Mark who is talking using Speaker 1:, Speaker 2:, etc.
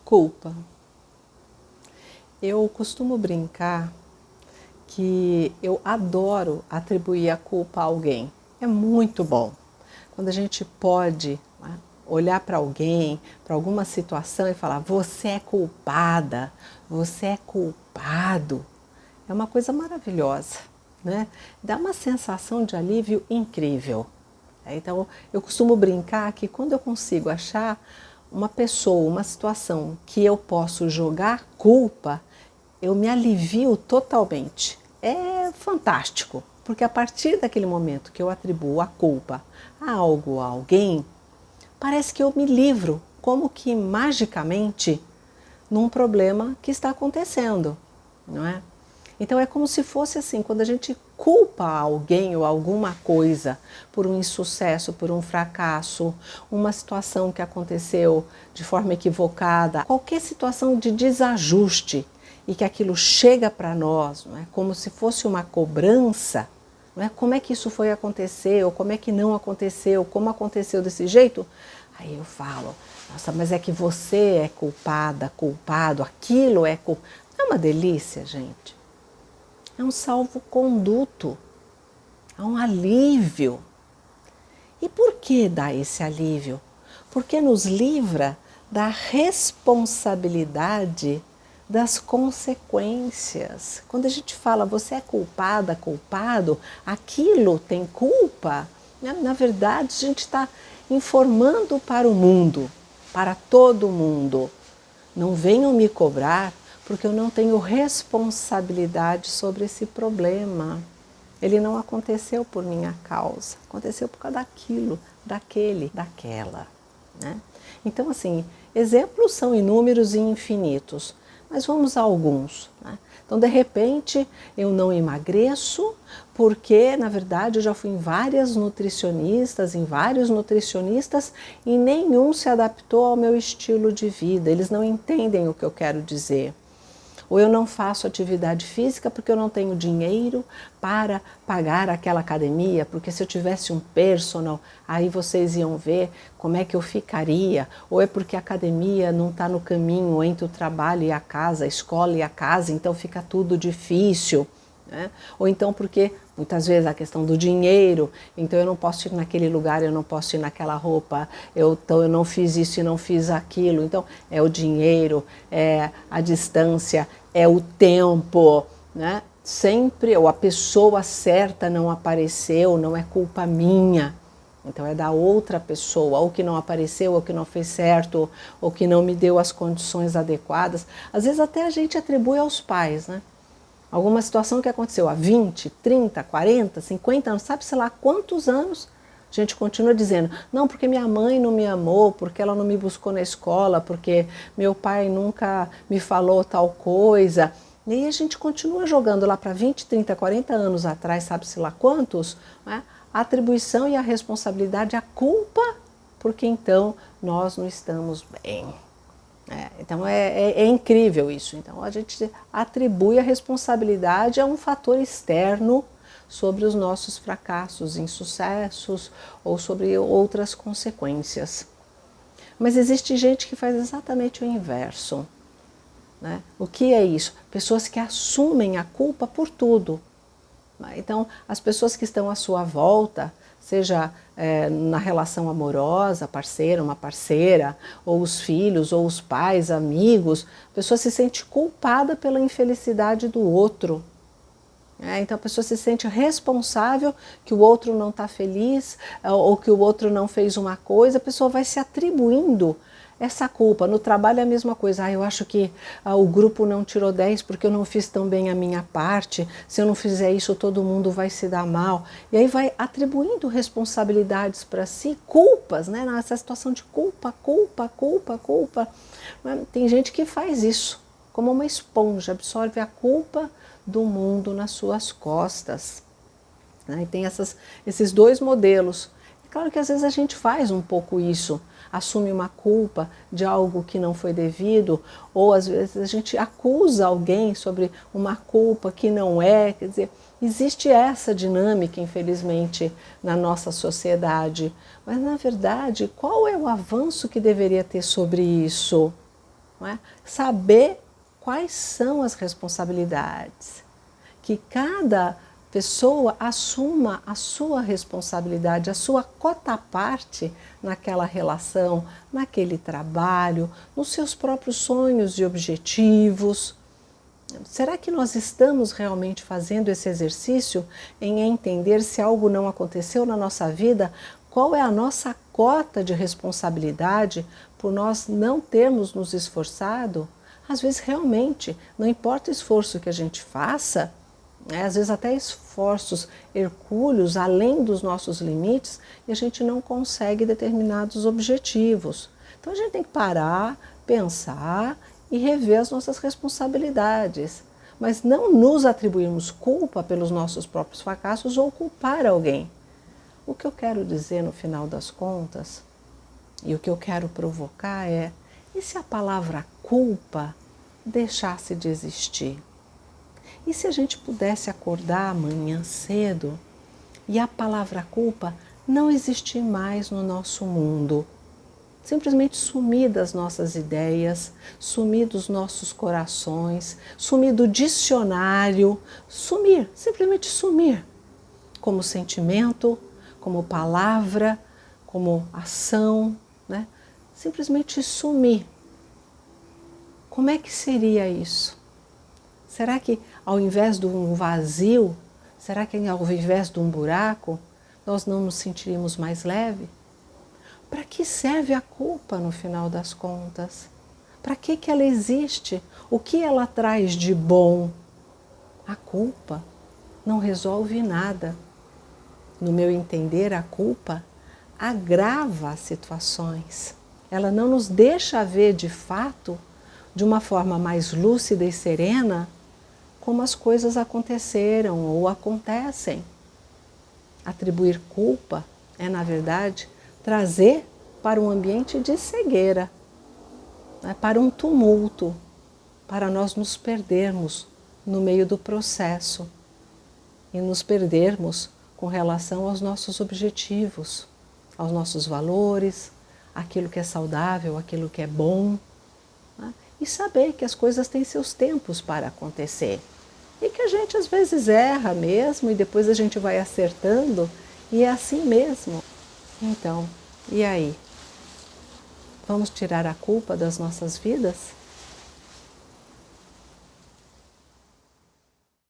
Speaker 1: Culpa. Eu costumo brincar que eu adoro atribuir a culpa a alguém. É muito bom. Quando a gente pode, né, olhar para alguém, para alguma situação e falar: você é culpada, você é culpado. É uma coisa maravilhosa, né? Dá uma sensação de alívio incrível. Então, eu costumo brincar que quando eu consigo achar uma pessoa, uma situação que eu posso jogar culpa, eu me alivio totalmente. É fantástico, porque a partir daquele momento que eu atribuo a culpa a algo, a alguém, parece que eu me livro, como que magicamente, num problema que está acontecendo, não é? Então é como se fosse assim, quando a gente culpa alguém ou alguma coisa por um insucesso, por um fracasso, uma situação que aconteceu de forma equivocada, qualquer situação de desajuste e que aquilo chega para nós, não é? Como se fosse uma cobrança, não é? Como é que isso foi acontecer, ou como é que não aconteceu, como aconteceu desse jeito? Aí eu falo: nossa, mas é que você é culpada, culpado, aquilo é culpado. Não é uma delícia, gente? É um salvo-conduto, é um alívio. E por que dá esse alívio? Porque nos livra da responsabilidade das consequências. Quando a gente fala você é culpada, culpado, aquilo tem culpa, né? Na verdade a gente está informando para o mundo, para todo mundo: não venham me cobrar porque eu não tenho responsabilidade sobre esse problema. Ele não aconteceu por minha causa, aconteceu por causa daquilo, daquele, daquela, né? Então, assim, exemplos são inúmeros e infinitos, mas vamos a alguns, né? Então, de repente, eu não emagreço porque, na verdade, eu já fui em vários nutricionistas e nenhum se adaptou ao meu estilo de vida. Eles não entendem o que eu quero dizer. Ou eu não faço atividade física porque eu não tenho dinheiro para pagar aquela academia, porque se eu tivesse um personal, aí vocês iam ver como é que eu ficaria. Ou é porque a academia não está no caminho entre o trabalho e a casa, a escola e a casa, então fica tudo difícil, né? Ou então porque muitas vezes a questão do dinheiro, então eu não posso ir naquele lugar, eu não posso ir naquela roupa, então eu não fiz isso e não fiz aquilo. Então é o dinheiro, é a distância, é o tempo, né? Sempre, ou a pessoa certa não apareceu, não é culpa minha. Então é da outra pessoa, ou que não apareceu, ou que não fez certo, ou que não me deu as condições adequadas. Às vezes até a gente atribui aos pais, né? Alguma situação que aconteceu há 20, 30, 40, 50 anos, sabe-se lá quantos anos, a gente continua dizendo: não, porque minha mãe não me amou, porque ela não me buscou na escola, porque meu pai nunca me falou tal coisa. E aí a gente continua jogando lá para 20, 30, 40 anos atrás, sabe-se lá quantos, né? A atribuição e a responsabilidade, a culpa, porque então nós não estamos bem. Então é incrível isso. Então a gente atribui a responsabilidade a um fator externo sobre os nossos fracassos, insucessos ou sobre outras consequências. Mas existe gente que faz exatamente o inverso, né? O que é isso? Pessoas que assumem a culpa por tudo. Então, as pessoas que estão à sua volta, seja na relação amorosa, parceiro, uma parceira, ou os filhos, ou os pais, amigos, a pessoa se sente culpada pela infelicidade do outro. Então a pessoa se sente responsável que o outro não está feliz, ou que o outro não fez uma coisa, a pessoa vai se atribuindo essa culpa. No trabalho é a mesma coisa: eu acho que o grupo não tirou 10 porque eu não fiz tão bem a minha parte, se eu não fizer isso todo mundo vai se dar mal. E aí vai atribuindo responsabilidades para si, culpas, né? Nessa situação de culpa, culpa, culpa, culpa. Tem gente que faz isso, como uma esponja, absorve a culpa do mundo nas suas costas, né? E tem esses dois modelos. É claro que às vezes a gente faz um pouco isso, assume uma culpa de algo que não foi devido, ou às vezes a gente acusa alguém sobre uma culpa que não é. Quer dizer, existe essa dinâmica, infelizmente, na nossa sociedade. Mas, na verdade, qual é o avanço que deveria ter sobre isso? não é? Saber quais são as responsabilidades, que cada pessoa assuma a sua responsabilidade, a sua cota-parte naquela relação, naquele trabalho, nos seus próprios sonhos e objetivos. Será que nós estamos realmente fazendo esse exercício em entender se algo não aconteceu na nossa vida? Qual é a nossa cota de responsabilidade por nós não termos nos esforçado? Às vezes realmente, não importa o esforço que a gente faça, às vezes até esforços hercúleos além dos nossos limites, e a gente não consegue determinados objetivos. Então a gente tem que parar, pensar e rever as nossas responsabilidades, mas não nos atribuirmos culpa pelos nossos próprios fracassos ou culpar alguém. O que eu quero dizer no final das contas, e o que eu quero provocar é, e se a palavra culpa deixasse de existir? E se a gente pudesse acordar amanhã cedo e a palavra culpa não existir mais no nosso mundo? Simplesmente sumir das nossas ideias, sumir dos nossos corações, sumir do dicionário, sumir, simplesmente sumir, como sentimento, como palavra, como ação, né? Simplesmente sumir. Como é que seria isso? Será que ao invés de um vazio, será que ao invés de um buraco, nós não nos sentiríamos mais leve? Para que serve a culpa no final das contas? Para que ela existe? O que ela traz de bom? A culpa não resolve nada. No meu entender, a culpa agrava as situações. Ela não nos deixa ver de fato, de uma forma mais lúcida e serena, como as coisas aconteceram ou acontecem. Atribuir culpa é, na verdade, trazer para um ambiente de cegueira, né, para um tumulto, para nós nos perdermos no meio do processo e nos perdermos com relação aos nossos objetivos, aos nossos valores, aquilo que é saudável, aquilo que é bom, né, e saber que as coisas têm seus tempos para acontecer e que a gente às vezes erra mesmo e depois a gente vai acertando e é assim mesmo. Então, e aí? Vamos tirar a culpa das nossas vidas?